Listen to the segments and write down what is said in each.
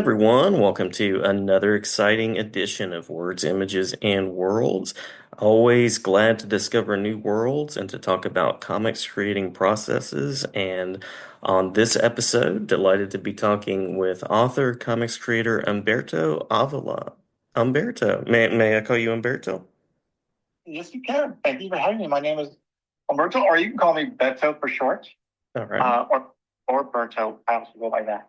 everyone. Welcome to another exciting edition of Words, Images, and Worlds. Always glad to discover new worlds and to talk about comics creating processes. And on this episode, delighted to be talking with author, comics creator Humberto Avila. Humberto, may I call you Humberto? Yes, you can. Thank you for having me. My name is Humberto, or you can call me Beto for short, All right. uh, or or Berto. I also go by that.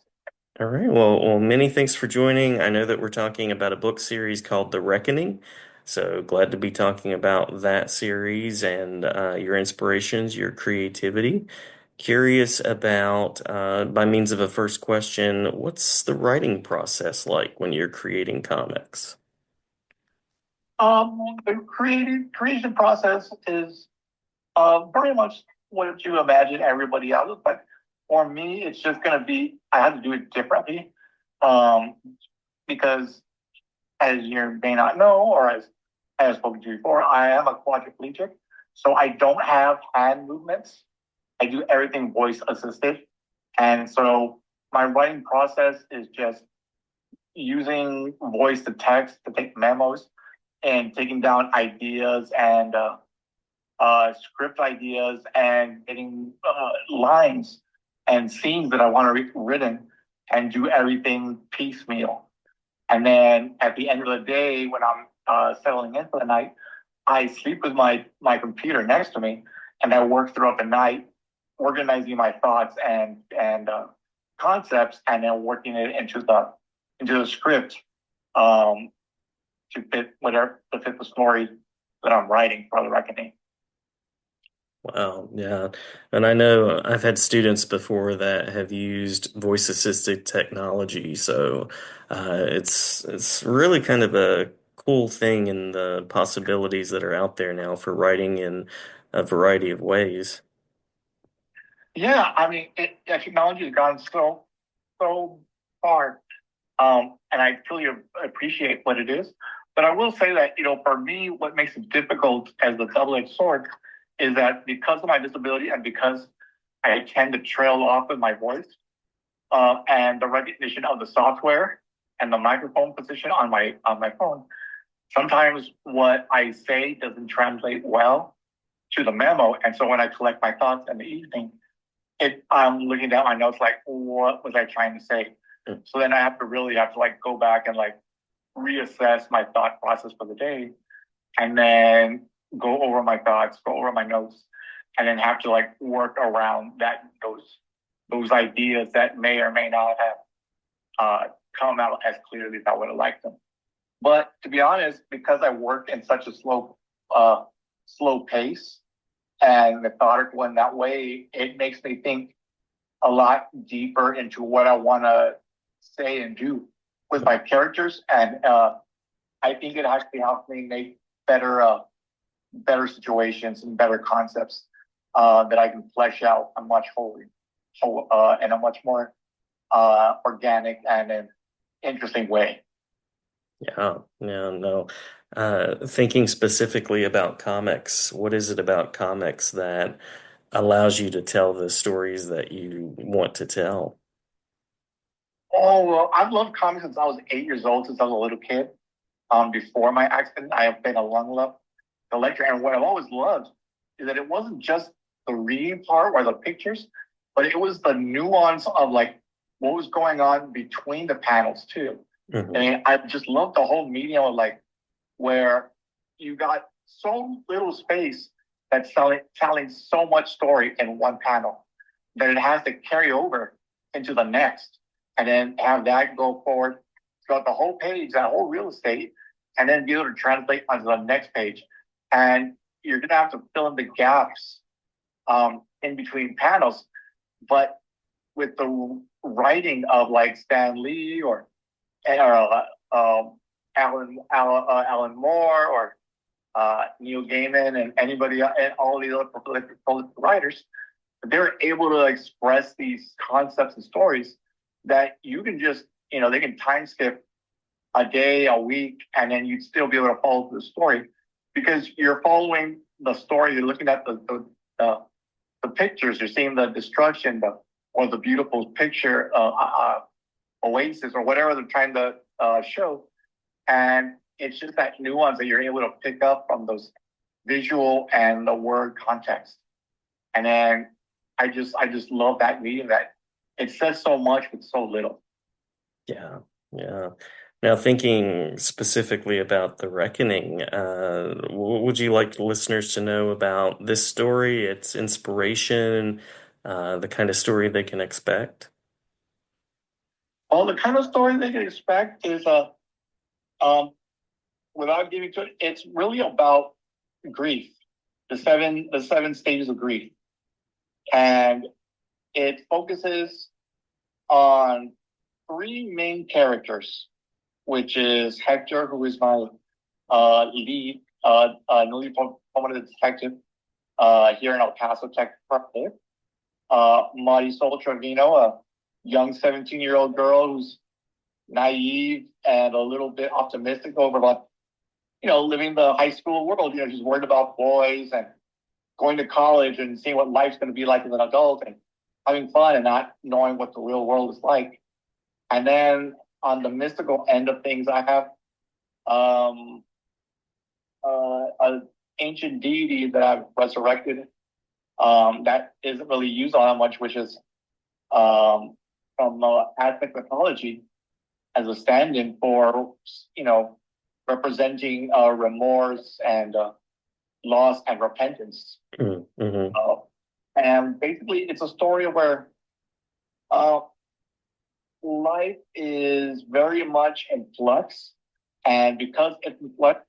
All right. Well, many thanks for joining. I know that we're talking about a book series called The Reckoning. So glad to be talking about that series and your inspirations, your creativity. Curious about, by means of a first question, what's the writing process like when you're creating comics? The creation process is very much what you imagine everybody else, but for me, it's just going to be I have to do it differently, um, because as you may not know, or as I have spoken to you before, I am a quadriplegic, so I don't have hand movements. I do everything voice assisted. And so my writing process is just using voice to text to take memos and taking down ideas and script ideas and getting lines and scenes that I want to written and do everything piecemeal. And then at the end of the day, when I'm settling in for the night, I sleep with my computer next to me, and I work throughout the night, organizing my thoughts and concepts, and then working it into the script, um, to fit the story that I'm writing for the reckoning. Wow, yeah. And I know I've had students before that have used voice assisted technology, so it's really kind of a cool thing in the possibilities that are out there now for writing in a variety of ways. Yeah, I mean, technology has gone so far, and I truly appreciate what it is. But I will say that for me, what makes it difficult as the double-edged sword is that because of my disability and because I tend to trail off with my voice, and the recognition of the software and the microphone position on my phone, sometimes what I say doesn't translate well to the memo. And so when I collect my thoughts in the evening, I'm looking down my notes like, what was I trying to say? So then I have to like go back and like reassess my thought process for the day, and then go over my thoughts, go over my notes, and then have to like work around those ideas that may or may not have come out as clearly as I would have liked them. But to be honest, because I work in such a slow pace and methodical in that way, it makes me think a lot deeper into what I want to say and do with my characters, and I think it actually helps me make better situations and better concepts that I can flesh out a much and a much more organic and an interesting way. Yeah, yeah, no. Thinking specifically about comics, what is it about comics that allows you to tell the stories that you want to tell? Oh, well, I've loved comics since I was 8 years old, since I was a little kid. Before my accident, I have been a long love collector, and what I've always loved is that it wasn't just the reading part or the pictures, but it was the nuance of like what was going on between the panels too. I Mhm. mean, I just love the whole medium of like where you got so little space that's telling so much story in one panel that it has to carry over into the next, and then have that go forward throughout the whole page, that whole real estate, and then be able to translate onto the next page. And you're going to have to fill in the gaps in between panels. But with the writing of like Stan Lee or Alan Moore or Neil Gaiman and anybody and all these other prolific writers, they're able to express these concepts and stories that you can just, they can time skip a day, a week, and then you'd still be able to follow the story because you're following the story. You're looking at the pictures. You're seeing the destruction, or the beautiful picture oasis or whatever they're trying to show. And it's just that nuance that you're able to pick up from those visual and the word context. And then I just love that medium that it says so much with so little. Yeah, yeah. Now, thinking specifically about The Reckoning, would you like listeners to know about this story, its inspiration, the kind of story they can expect? Well, the kind of story they can expect is um without giving to it, it's really about grief, the seven stages of grief. And it focuses on three main characters, which is Hector, who is my lead, newly promoted detective here in El Paso, Texas. Marisol Trevino, a young 17-year-old girl who's naive and a little bit optimistic over about, living the high school world. She's worried about boys and going to college and seeing what life's going to be like as an adult and having fun and not knowing what the real world is like. And then on the mystical end of things, I have um, an ancient deity that I've resurrected that isn't really used all that much, which is um, from Aztec mythology as a stand-in for, representing remorse and loss and repentance. Mm-hmm. And basically, it's a story where uh, life is very much in flux. And because it's in flux,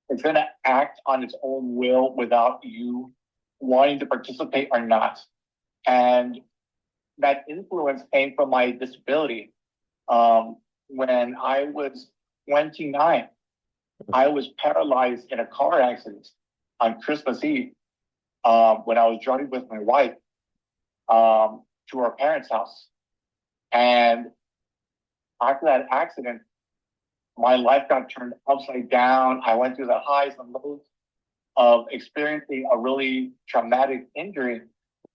it's going to act on its own will without you wanting to participate or not. And that influence came from my disability. When I was 29, I was paralyzed in a car accident on Christmas Eve when I was driving with my wife to our parents' house. And after that accident, my life got turned upside down. I went through the highs and lows of experiencing a really traumatic injury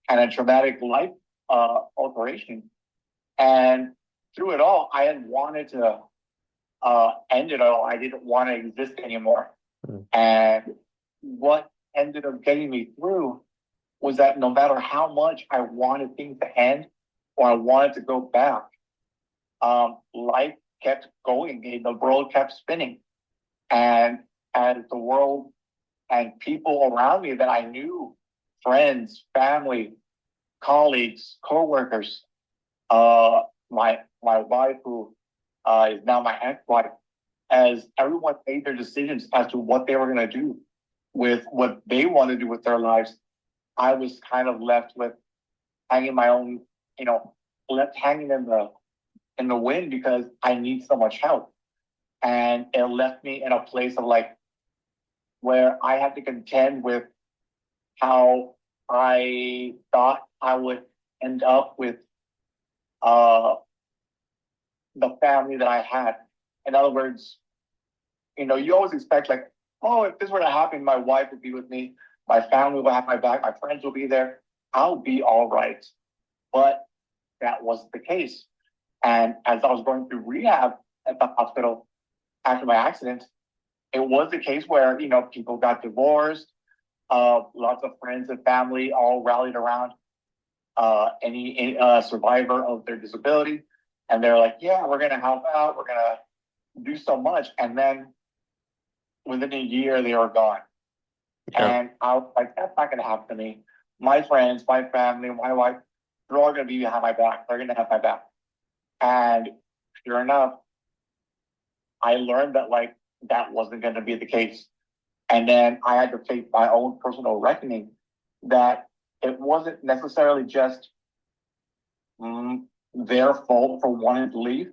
and a traumatic life alteration. And through it all, I had wanted to end it all. I didn't want to exist anymore. Mm. And what ended up getting me through was that no matter how much I wanted things to end or I wanted to go back, life kept going. The world kept spinning. And as the world and people around me that I knew, friends, family, colleagues, coworkers, my wife, who is now my ex-wife, as everyone made their decisions as to what they were going to do with what they want to do with their lives, I was kind of left with hanging my own, left hanging in the wind because I need so much help, and it left me in a place of like where I had to contend with how I thought I would end up with uh, the family that I had. In other words, you always expect like, oh, if this were to happen, my wife would be with me, my family will have my back, my friends will be there, I'll be all right. But that wasn't the case. And as I was going through rehab at the hospital after my accident, it was the case where, people got divorced, lots of friends and family all rallied around any survivor of their disability. And they're like, yeah, we're going to help out. We're going to do so much. And then within a year, they were gone. Yeah. And I was like, that's not going to happen to me. My friends, my family, my wife, they're all going to be behind my back. They're going to have my back. And sure enough, I learned that like that wasn't going to be the case. And then I had to face my own personal reckoning that it wasn't necessarily just their fault for wanting to leave.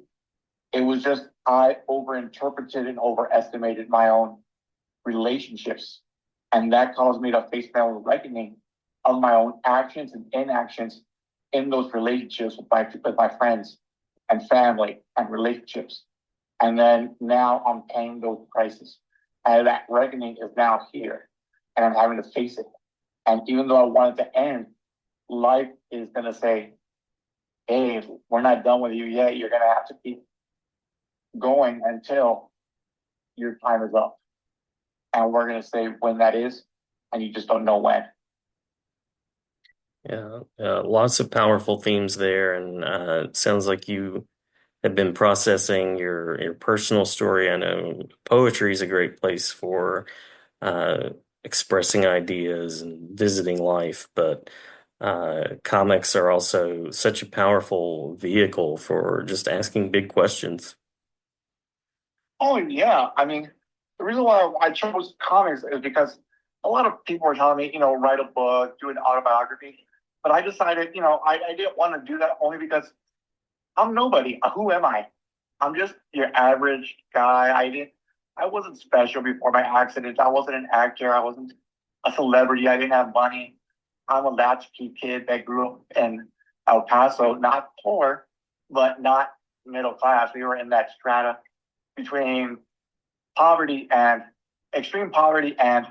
It was just I overinterpreted and overestimated my own relationships. And that caused me to face my own reckoning of my own actions and inactions in those relationships with my friends and family and relationships. And then now I'm paying those prices. And that reckoning is now here. And I'm having to face it. And even though I want it to end, life is going to say, hey, we're not done with you yet. You're gonna have to keep going until your time is up, and we're gonna say when that is, and you just don't know when. Yeah, lots of powerful themes there, and it sounds like you have been processing your personal story. I know poetry is a great place for uh, expressing ideas and visiting life, but comics are also such a powerful vehicle for just asking big questions. Oh yeah, I mean, the reason why I chose comics is because a lot of people were telling me, write a book, do an autobiography, but I decided, I didn't want to do that only because I'm nobody. Who am I? I'm just your average guy. I wasn't special before my accident. I wasn't an actor. I wasn't a celebrity. I didn't have money. I'm a latchkey kid that grew up in El Paso, not poor, but not middle class. We were in that strata between poverty and extreme poverty and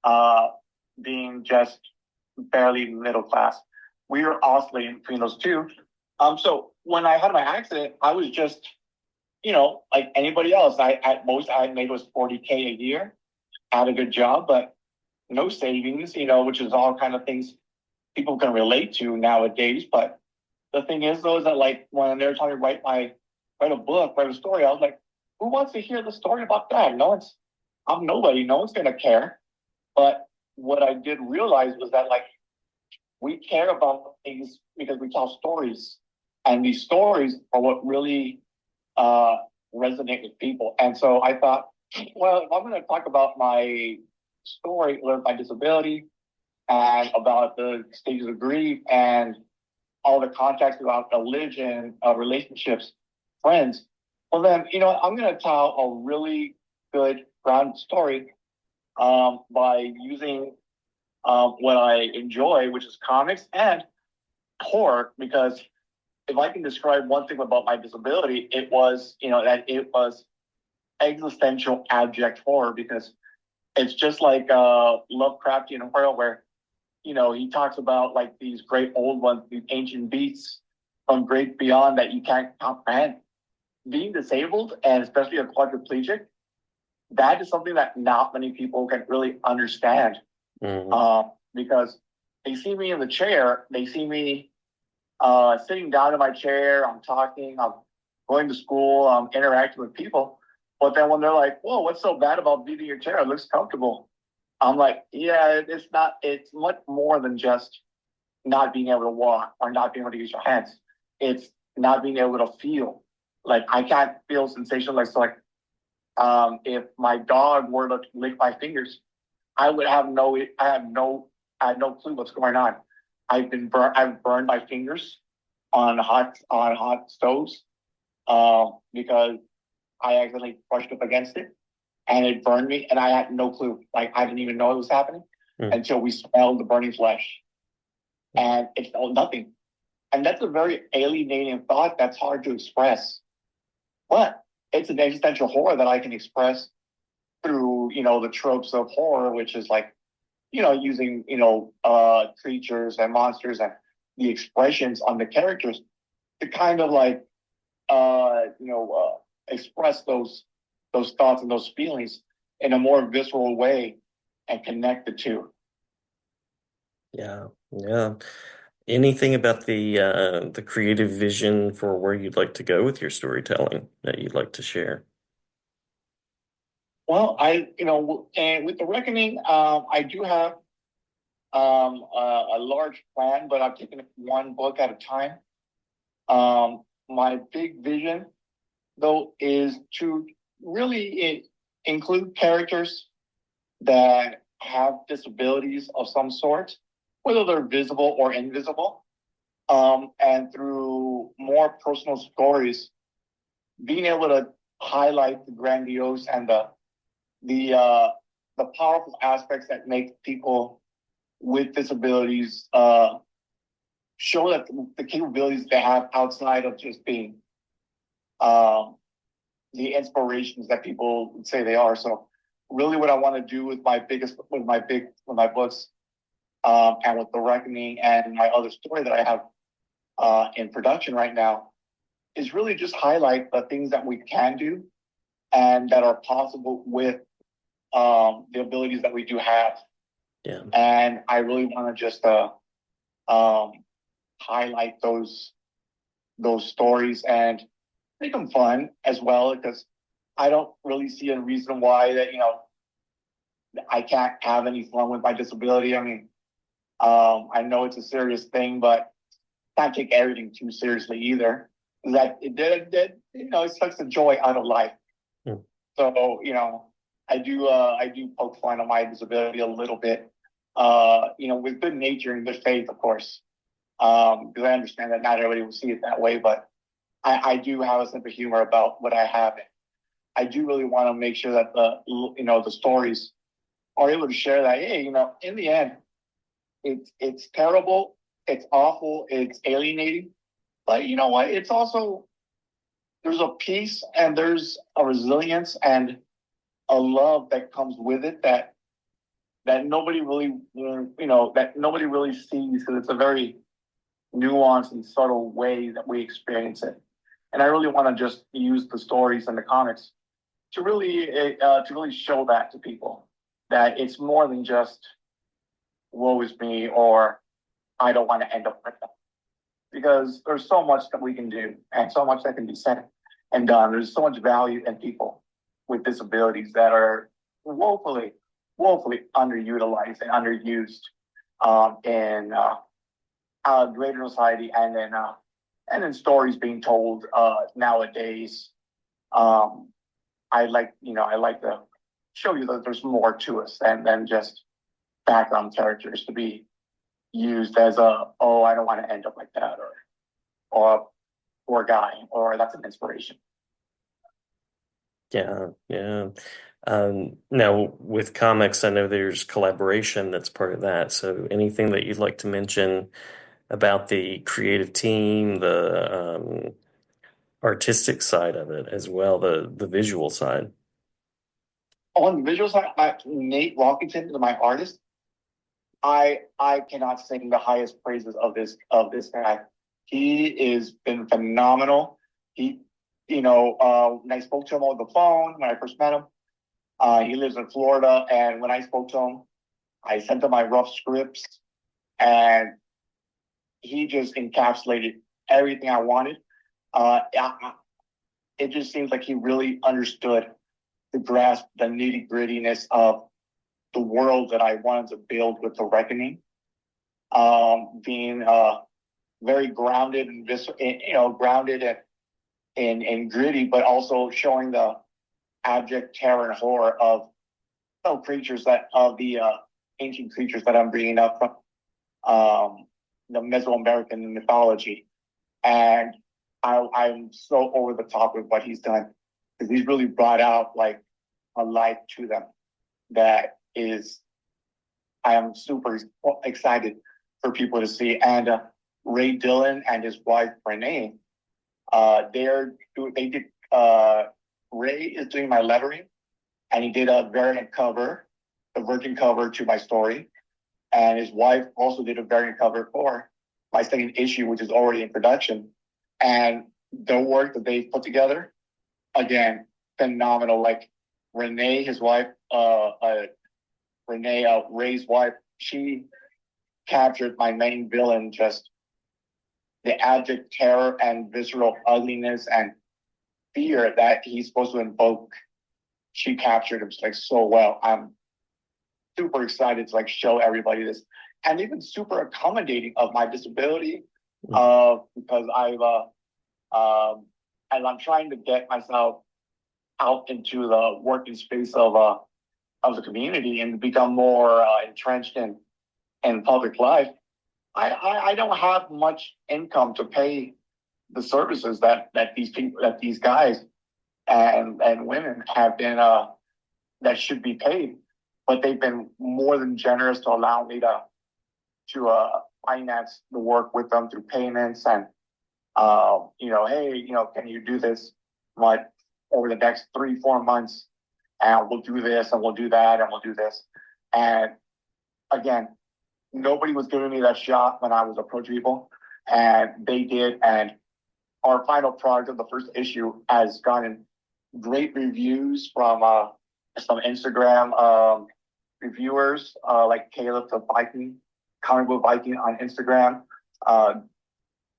uh, being just barely middle class. We were oscillating between those two. So when I had my accident, I was just, like anybody else. I at most I made was 40K a year. I had a good job, but no savings, which is all kind of things people can relate to nowadays. But the thing is though, is that like when they were trying to write a book, write a story, I was like, who wants to hear the story about that? I'm nobody. No one's gonna care. But what I did realize was that like we care about things because we tell stories, and these stories are what really uh, resonate with people. And so I thought, well, if I'm going to talk about my story, or my disability, and about the stages of grief, and all the context about religion, relationships, friends, well then, I'm going to tell a really good ground story by using what I enjoy, which is comics and horror, because if I can describe one thing about my disability, it was, that it was existential abject horror, because it's just like Lovecraftian horror where, he talks about like these great old ones, these ancient beasts from great beyond that you can't comprehend. Being disabled, and especially a quadriplegic, that is something that not many people can really understand, Mhm. because they see me in the chair, they see me sitting down in my chair, I'm talking, I'm going to school, I'm interacting with people. But then when they're like, whoa, what's so bad about being in your chair? It looks comfortable. I'm like, yeah, it's not, it's much more than just not being able to walk or not being able to use your hands. It's not being able to feel. Like I can't feel sensation like so like if my dog were to lick my fingers, I would have no I had no clue what's going on. I've burned my fingers on hot stoves because I accidentally brushed up against it and it burned me, and I had no clue. Like I didn't even know it was happening Mhm. until we smelled the burning flesh, and it felt nothing. And that's a very alienating thought that's hard to express, but it's an existential horror that I can express through the tropes of horror, which is like using creatures and monsters and the expressions on the characters to kind of like express those thoughts and those feelings in a more visceral way and connect the two. Yeah, yeah. Anything about the creative vision for where you'd like to go with your storytelling that you'd like to share? Well, and with the reckoning, I do have a large plan, but I'm taking it one book at a time. My big vision, though, is to really include characters that have disabilities of some sort, whether they're visible or invisible, and through more personal stories, being able to highlight the grandiose and the powerful aspects that make people with disabilities show that the capabilities they have outside of just being um, the inspirations that people would say they are. So, really, what I want to do with my books, and with the reckoning and my other story that I have, in production right now is really just highlight the things that we can do and that are possible with the abilities that we do have. Yeah. And I really want to just um, highlight those stories and make them fun as well, because I don't really see a reason why that I can't have any fun with my disability. I mean, I know it's a serious thing, but can't take everything too seriously either. That it sucks the joy out of life. Mm. So I do poke fun on my disability a little bit. With good nature and good faith, of course, because I understand that not everybody will see it that way, but I do have a sense of humor about what I have. I do really want to make sure that the stories are able to share that. Hey, in the end, it's terrible, it's awful, it's alienating, but you know what? It's also there's a peace and there's a resilience and a love that comes with it that nobody really that nobody really sees, because it's a very nuanced and subtle way that we experience it. And I really want to just use the stories and the comics to really show that to people, that it's more than just woe is me or I don't want to end up like that. Because there's so much that we can do and so much that can be said and done. There's so much value in people with disabilities that are woefully, woefully underutilized and underused in greater society, and in stories being told nowadays. Um, I like to show you that there's more to us than just background characters to be used as I don't want to end up like that, or poor guy, or that's an inspiration. Yeah, yeah. Now, with comics, I know there's collaboration that's part of that. So, anything that you'd like to mention about the creative team, the artistic side of it as well, the visual side? On the visual side, Nate Walkington is my artist. I cannot sing the highest praises of this guy. He has been phenomenal. He, when I spoke to him over the phone when I first met him, he lives in Florida, and when I spoke to him, I sent him my rough scripts, and he just encapsulated everything I wanted. It just seems like he really understood to grasp the nitty grittiness of the world that I wanted to build with the Reckoning, being very grounded and grounded and gritty, but also showing the abject terror and horror of creatures of the ancient creatures that I'm bringing up from the Mesoamerican mythology. And I'm so over the top with what he's done, because he's really brought out like a life to them that is, I am super excited for people to see. And Ray Dillon and his wife Renee, they did. Ray is doing my lettering, and he did a variant cover, the virgin cover to my story, and his wife also did a variant cover for my second issue, which is already in production. And the work that they put together, again, phenomenal. Like Renee, his wife, Ray's wife, she captured my main villain, just the abject terror and visceral ugliness and fear that he's supposed to invoke. She captured him like so well. I'm super excited to like show everybody this, and even super accommodating of my disability, because as I'm trying to get myself out into the working space of the community and become more entrenched in public life. I don't have much income to pay the services that these people, that these guys and women have been that should be paid, but they've been more than generous to allow me to finance the work with them through payments, and hey, can you do this much over the next 3-4 months, and we'll do this and we'll do that and we'll do this. And again, nobody was giving me that shot when I was approaching people. and they did, and our final product of the first issue has gotten great reviews from some Instagram reviewers like Caleb the Viking, Comic Book Viking on Instagram. Uh,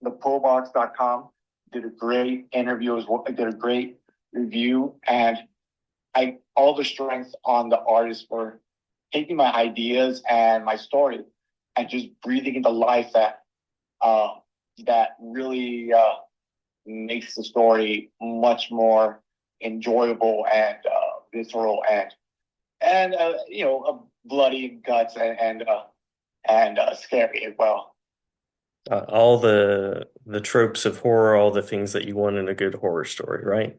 thepillbox.com did a great interview as well. Did a great review, and I all the strength on the artist for taking my ideas and my story and just breathing into life uh, that really makes the story much more enjoyable and visceral and bloody and guts and scary as well. All the tropes of horror, all the things that you want in a good horror story, right?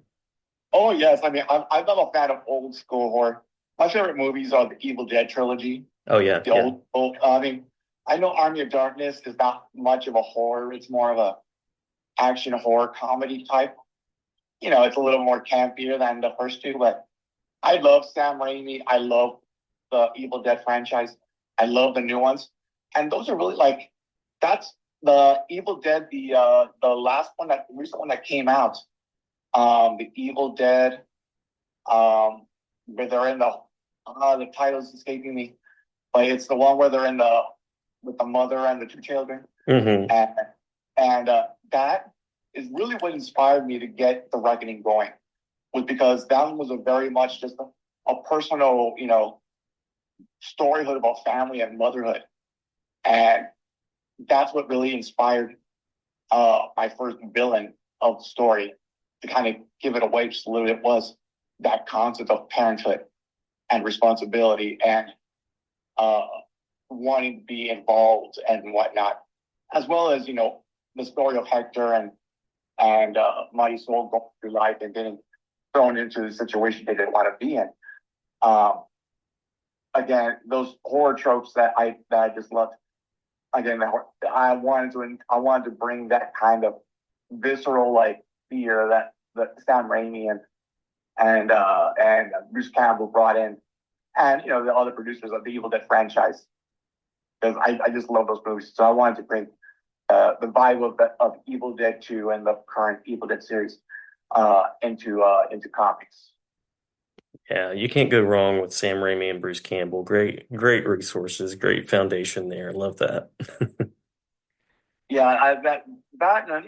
Oh yes, I mean I'm not a fan of old school horror. My favorite movies are the Evil Dead trilogy. Oh yeah, The yeah. old. I mean, I know Army of Darkness is not much of a horror. It's more of a action horror comedy type. It's a little more campier than the first two, but I love Sam Raimi. I love the Evil Dead franchise. I love the new ones, and those are really like that's the Evil Dead. The last one that the recent one that came out, the Evil Dead, where they're in the title's escaping me, but it's the one where they're in the with the mother and the two children, Hmm. and that is really what inspired me to get the Reckoning going. Was because that one was a very much just a personal, storyhood about family and motherhood, and that's what really inspired my first villain of the story to kind of give it away just a little bit was that concept of parenthood and responsibility and uh, wanting to be involved and whatnot, as well as the story of Hector and Mighty Soul going through life and getting thrown into the situation they didn't want to be in. Um, again, those horror tropes that I just loved. Again, I wanted to bring that kind of visceral like fear that Sam Raimi and Bruce Campbell brought in, and the other producers of the Evil Dead franchise, because I just love those movies. So I wanted to bring the vibe of Evil Dead 2 and the current Evil Dead series into comics. Yeah, you can't go wrong with Sam Raimi and Bruce Campbell. Great resources, great foundation there. Love that. Yeah, that and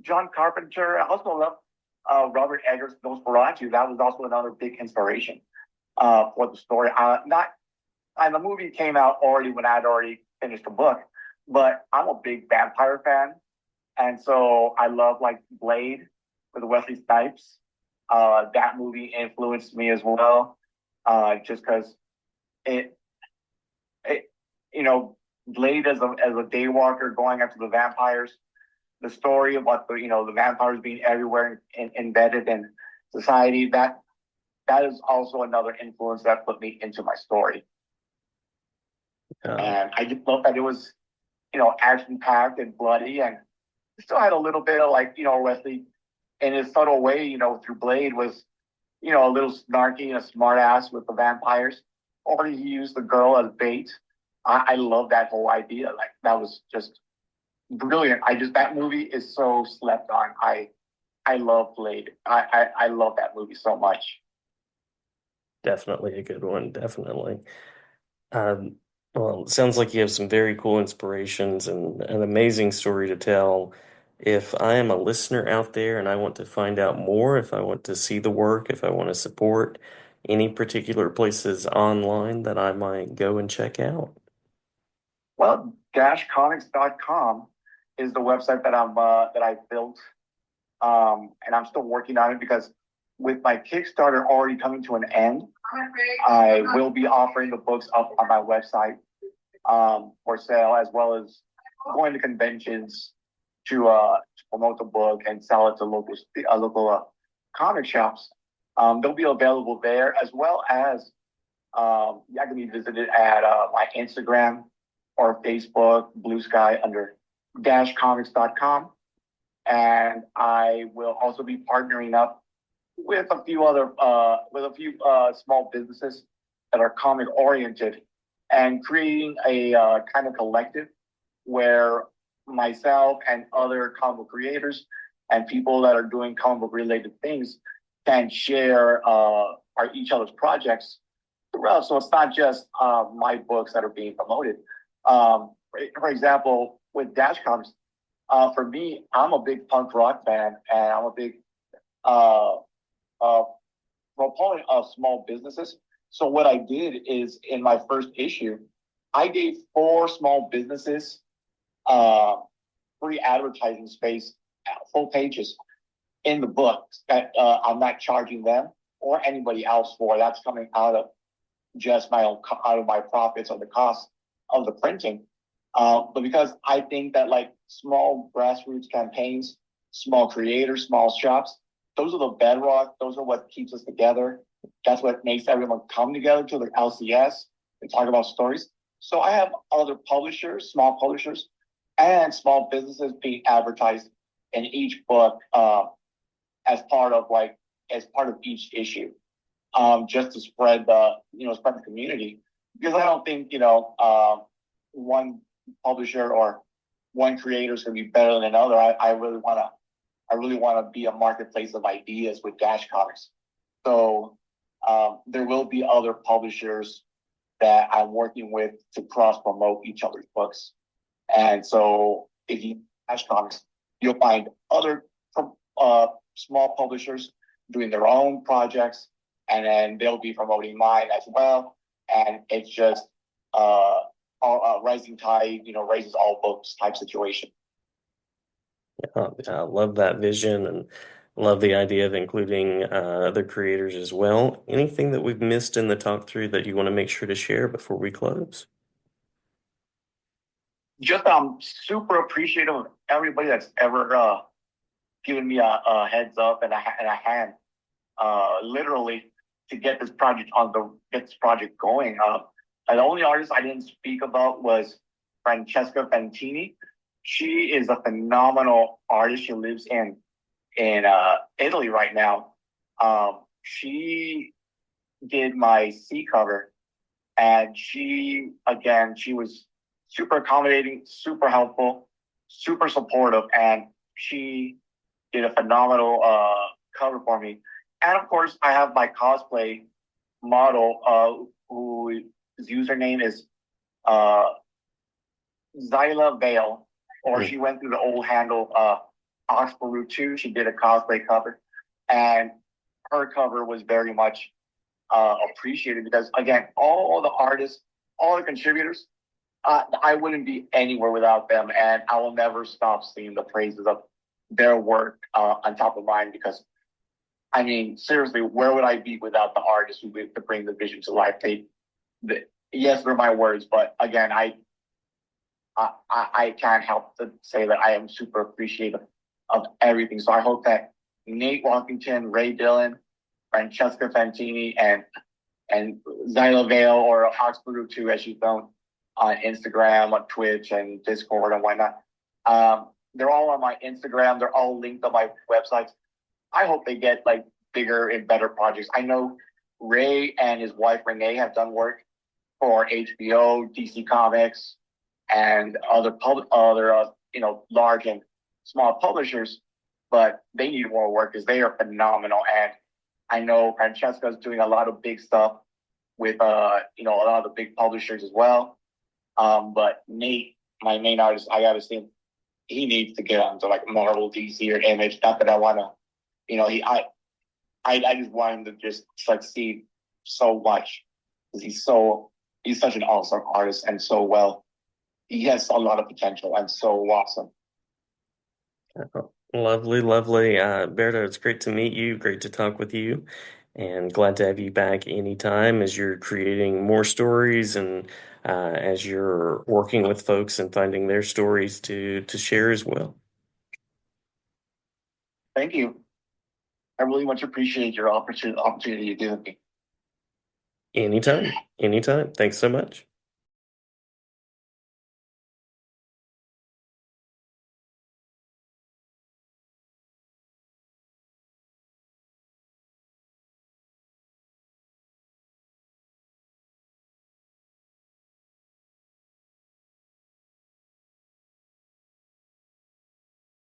John Carpenter. I also love Robert Eggers' Nosferatu. That was also another big inspiration for the story. Not and the movie came out already when I had already finished the book, but I'm a big vampire fan, and so I love like Blade with Wesley Snipes. That movie influenced me as well, just because it it Blade as a daywalker going after the vampires. The story about the vampires being everywhere and embedded in society. That is also another influence that put me into my story. Uh, And I just love that it was action packed and bloody, and still had a little bit of like Wesley in his subtle way. Through Blade was a little snarky and a smart ass with the vampires, or he used the girl as bait. I love that whole idea. Like that was just brilliant. That movie is so slept on. I love Blade. I love that movie so much. Definitely a good one. Definitely. Um, well, it sounds like you have some very cool inspirations and an amazing story to tell. If I am a listener out there and I want to find out more, if I want to see the work, if I want to support any particular places online that I might go and check out. Well, dashcomics.com is the website that I built, and I'm still working on it because with my Kickstarter already coming to an end, I will be offering the books up on my website for sale, as well as going to conventions to promote the book and sell it to local comic shops. They'll be available there, as well as I can be visited at my Instagram or Facebook, Blue Sky under dashcomics.com. And I will also be partnering up with a few small businesses that are comic oriented and creating a kind of collective where myself and other comic book creators and people that are doing comic book related things can share our each other's projects throughout. So it's not just my books that are being promoted. For example, with Dash Comics, for me, I'm a big punk rock fan, and I'm a big uh, uh, proponent of small businesses. So what I did is in my first issue, I gave four small businesses uh, free advertising space, full pages in the book that I'm not charging them or anybody else for. That's coming out of just my own out of my profits or the cost of the printing. But because I think that like small grassroots campaigns, small creators, small shops, those are the bedrock. Those are what keeps us together. That's what makes everyone come together to the LCS and talk about stories. So I have other publishers, small publishers, and small businesses being advertised in each book as part of each issue, just to spread the community. Because I don't think one publisher or one creator is going to be better than another. I really want to be a marketplace of ideas with Dash Comics. So there will be other publishers that I'm working with to cross promote each other's books. And so if you Dash Comics, you'll find other uh, small publishers doing their own projects, and then they'll be promoting mine as well. And it's just rising tide, raises all boats type situation. I love that vision and love the idea of including other creators as well. Anything that we've missed in the talk through that you want to make sure to share before we close? Just super appreciative of everybody that's ever given me a heads up and a hand, literally, to get this project going. And the only artist I didn't speak about was Francesca Fantini. She is a phenomenal artist. She lives in Italy right now. She did my C cover, and she was super accommodating, super helpful, super supportive, and she did a phenomenal cover for me. And of course, I have my cosplay model, whose username is uh, Zyla Vale, or Mm. she went through the old handle Oxborough 2. She did a cosplay cover, and her cover was very much appreciated because, again, all the artists, all the contributors, I wouldn't be anywhere without them, and I will never stop singing the praises of their work on top of mine because, I mean, seriously, where would I be without the artists who to bring the vision to life? Yes, they're my words, but again, I can't help to say that I am super appreciative of everything. So I hope that Nate Walkington, Ray Dillon, Francesca Fantini, and Zyla Vale, or Oxborough 2, as you've known, on Instagram, on Twitch, and Discord, and whatnot. They're all on my Instagram. They're all linked on my websites. I hope they get like bigger and better projects. I know Ray and his wife Renee have done work for HBO, DC Comics, and other large and small publishers, but they need more work because they are phenomenal. And I know Francesca is doing a lot of big stuff with a lot of the big publishers as well. But Nate, my main artist, I gotta say, he needs to get onto like Marvel, DC, or Image. Not that I wanna, he I just want him to just succeed so much because he's such an awesome artist and so well. He has a lot of potential and so awesome. Lovely, lovely. Berto, it's great to meet you. Great to talk with you. And glad to have you back anytime as you're creating more stories and as you're working with folks and finding their stories to share as well. Thank you. I really much appreciate your opportunity to do with me. Anytime, anytime. Thanks so much.